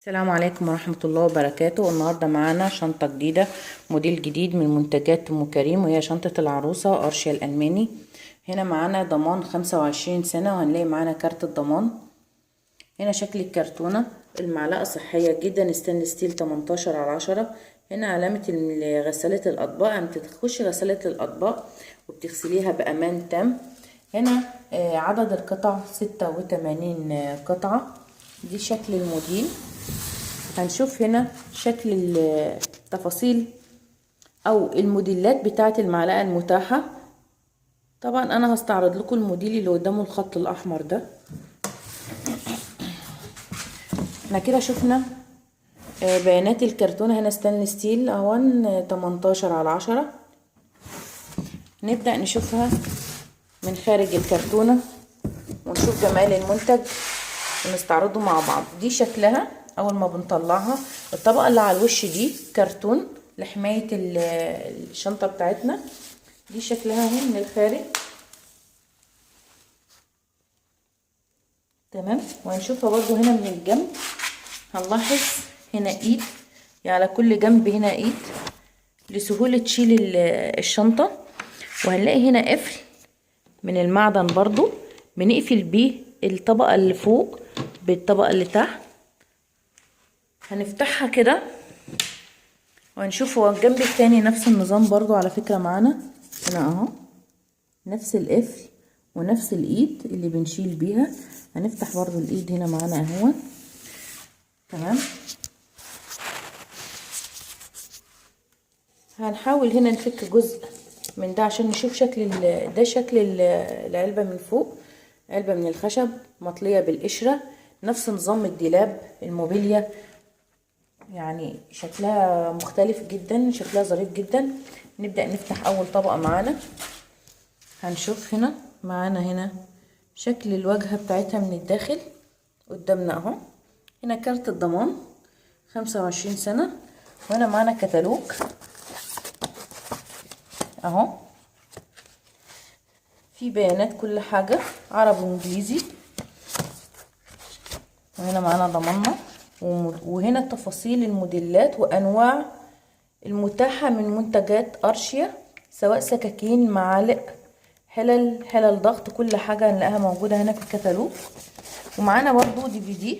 السلام عليكم ورحمة الله وبركاته. النهاردة معانا شنطة جديدة، موديل جديد من منتجات أم كريم، وهي شنطة العروسة أرشيا الألماني. هنا معانا ضمان 25 سنة، وهنلاقي معانا كارت الضمان. هنا شكل الكرتونة. المعلقة صحية جدا، ستانلس ستيل 18/10. هنا علامة غسالة الأطباق، يعني بتخش غسالة الأطباق وبتغسليها بأمان تام. هنا عدد القطع 86 قطعة. دي شكل الموديل. هنشوف هنا شكل التفاصيل او الموديلات بتاعه المعلقه المتاحه. طبعا انا هستعرض لكم الموديل اللي قدامه الخط الاحمر ده. احنا كده شفنا بيانات الكرتونه. هنا ستانلس ستيل اهون 18/10. نبدا نشوفها من خارج الكرتونه ونشوف جمال المنتج ونستعرضه مع بعض. دي شكلها اول ما بنطلعها. الطبقه اللي على الوش دي كرتون لحمايه الشنطه بتاعتنا. دي شكلها اهي من الخارج. تمام. وهنشوفها برضو هنا من الجنب. هنلاحظ هنا ايد، يعني على كل جنب هنا ايد لسهوله تشيل الشنطه. وهنلاقي هنا قفل من المعدن برضو بنقفل بيه الطبقه اللي فوق بالطبقه اللي تحت. هنفتحها كده وهنشوف. هو الجنب التاني نفس النظام برضو على فكرة معانا. هنا اهو نفس القفل ونفس الايد اللي بنشيل بيها. هنفتح برضو الايد هنا معانا اهو. تمام. هنحاول هنا نفك جزء من ده عشان نشوف شكل ده شكل العلبة من فوق. علبة من الخشب مطلية بالقشرة، نفس نظام الدولاب الموبيليا، يعني شكلها مختلف جدا، شكلها ظريف جدا. نبدأ نفتح اول طبقة معانا. هنشوف هنا معانا هنا شكل الواجهة بتاعتها من الداخل قدامنا اهو. هنا كارت الضمان 25 سنة. وهنا معانا كتالوج اهو، في بيانات كل حاجة عربي وانجليزي. وهنا معانا ضماننا، وهنا تفاصيل الموديلات وانواع المتاحة من منتجات ارشيا، سواء سكاكين، معالق، حلل ضغط، كل حاجة هنلاقيها موجودة هنا في الكتالوج. ومعانا برضو DVD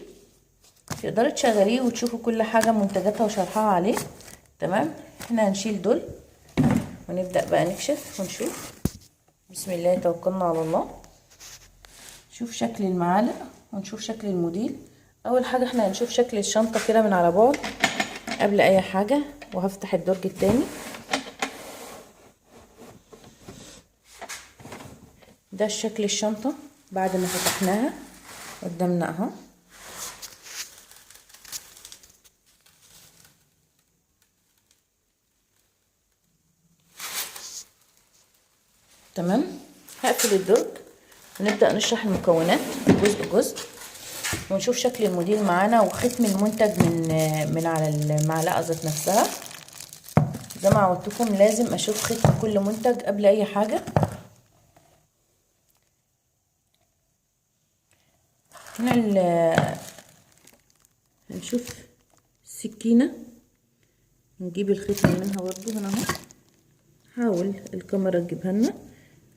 تقدري تشغليه وتشوفوا كل حاجة منتجاتها وشرحها عليه. تمام. احنا هنشيل دول ونبدأ بقى نكشف ونشوف. بسم الله توكلنا على الله. نشوف شكل المعالق ونشوف شكل الموديل. اول حاجة احنا هنشوف شكل الشنطة كده من على بعد قبل اي حاجة. وهفتح الدرج التاني. ده شكل الشنطة بعد ما فتحناها قدامنا اهو. تمام. هقفل الدرج ونبدأ نشرح المكونات جزء جزء ونشوف شكل الموديل معانا وختم المنتج من على المعلقة ذات نفسها. زي ما عودتكم لازم اشوف ختم كل منتج قبل اي حاجة. هنا هنشوف السكينة، نجيب الختم منها برضو. هنا اهو، حاول الكاميرا تجيبها لنا.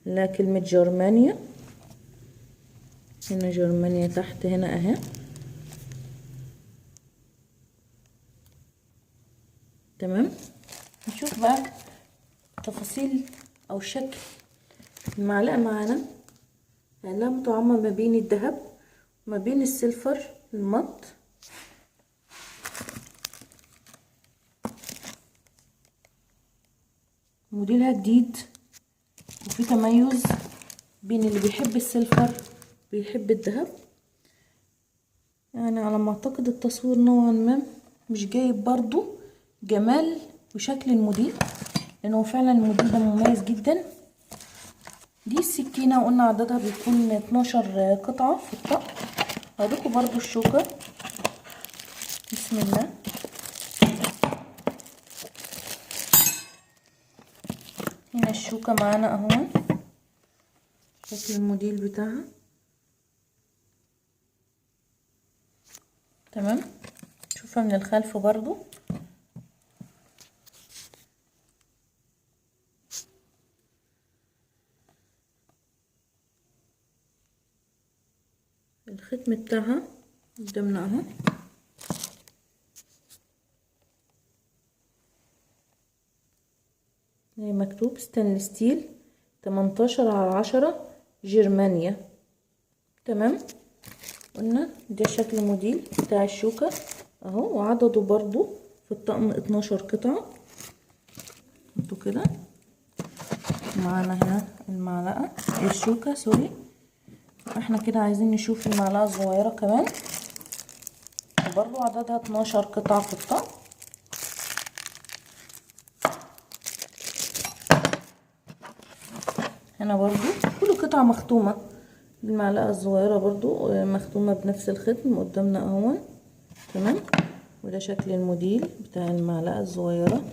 لا، كلمة جرمانيا. هنا جرمانيا تحت هنا اهي. تمام. نشوف بقى تفاصيل او شكل المعلقة معانا. لانها مطعمة ما بين الذهب وما بين السيلفر المط. موديلها جديد وفي تميز بين اللي بيحب السيلفر بيحب الذهب. يعني على ما اعتقد التصوير نوعا ما مش جايب برضو جمال وشكل الموديل، لانه فعلا الموديل ده مميز جدا. دي السكينة وقلنا عددها بيكون 12 قطعة في الطق. هوريكم برضو الشوكة. بسم الله. هنا الشوكة معانا اهو، شكل الموديل بتاعها. تمام. شوف نشوفها من الخلف برضو. الختم بتاعها قدامنا اهو. مكتوب ستانلس ستيل 18/10 جرمانيا. تمام. قلنا ده شكل الموديل بتاع الشوكة اهو، وعدده برضو في الطقم 12 قطعة. انتوا كده معانا هنا المعلقة الشوكة سوري. احنا كده عايزين نشوف المعلقة الصغيرة كمان، برضو عددها 12 قطعة في الطقم. هنا برضو كل قطعة مختومة. المعلقة الصغيرة برضو مختومة بنفس الختم قدامنا اهو. تمام. وده شكل الموديل بتاع المعلقة الصغيرة.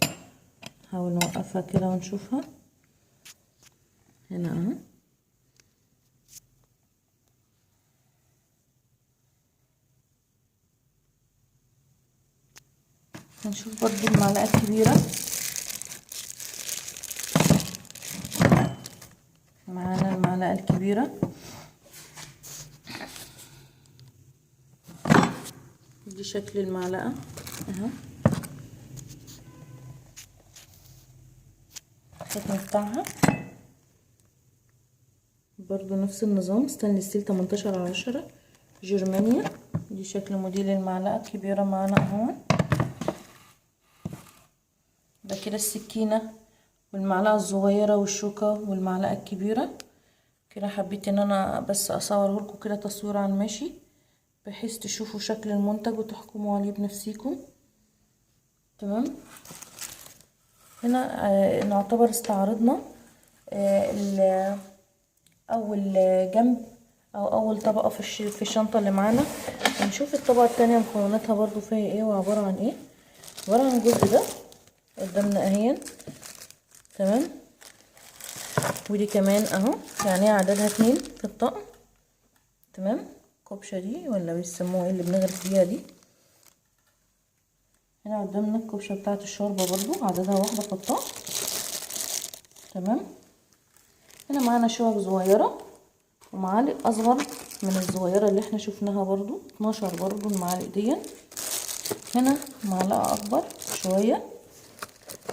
نحاول نوقفها كده ونشوفها هنا اهو. هنشوف برضو المعلقة الكبيرة. معانا المعلقة الكبيرة دي شكل المعلقة اهو. الختم بتاعها برضو نفس النظام ستانلس ستيل 18/10 جرمانيا. دي شكل موديل المعلقة الكبيرة معانا اهو. ده كده السكينة والمعلقة الصغيرة والشوكة والمعلقة الكبيرة. كده حبيت ان انا بس اصوره لكم كده تصوير على الماشي، بحيث تشوفوا شكل المنتج وتحكموا عليه بنفسيكم. تمام. هنا نعتبر استعرضنا اول جنب او اول طبقة في الشنطة اللي معانا. هنشوف الطبقة التانية مكوناتها برضو فيها ايه وعبارة عن ايه. عبارة عن الجزء ده قدامنا اهي. تمام. ودي كمان اهو، يعني عددها 2 في الطقم. تمام. الكبشة دي ولا بيسموها ايه اللي بنغرف بيها دي. هنا قدامنا الكبشة بتاعة الشوربة برضو عددها 1 في الطقم. تمام. هنا معانا شوك صغيرة ومعالق اصغر من الصغيرة اللي احنا شفناها برضو 12 برضو المعالق دي. هنا معلقة اكبر شوية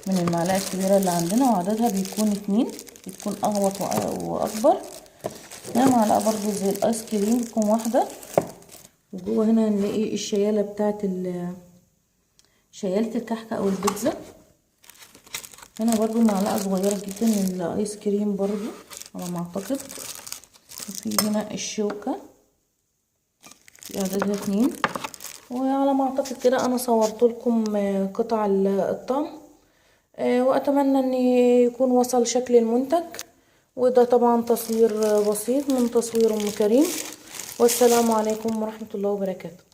من المعلقة الكبيرة اللي عندنا وعددها بيكون 2، بتكون اغوط واكبر. هنا معلقة برضو زي الايس كريم بتكون 1. وجوه هنا هنلاقي الشيالة بتاعت شيالة الكحكة او البيتزا. هنا برضو معلقة صغيرة جدا من الايس كريم برضو على ما اعتقد. وفي هنا الشوكة عددها 2. وعلى ما اعتقد كده انا صورت لكم قطع الطقم، واتمنى ان يكون وصل شكل المنتج. وده طبعا تصوير بسيط من تصوير ام كريم. والسلام عليكم ورحمة الله وبركاته.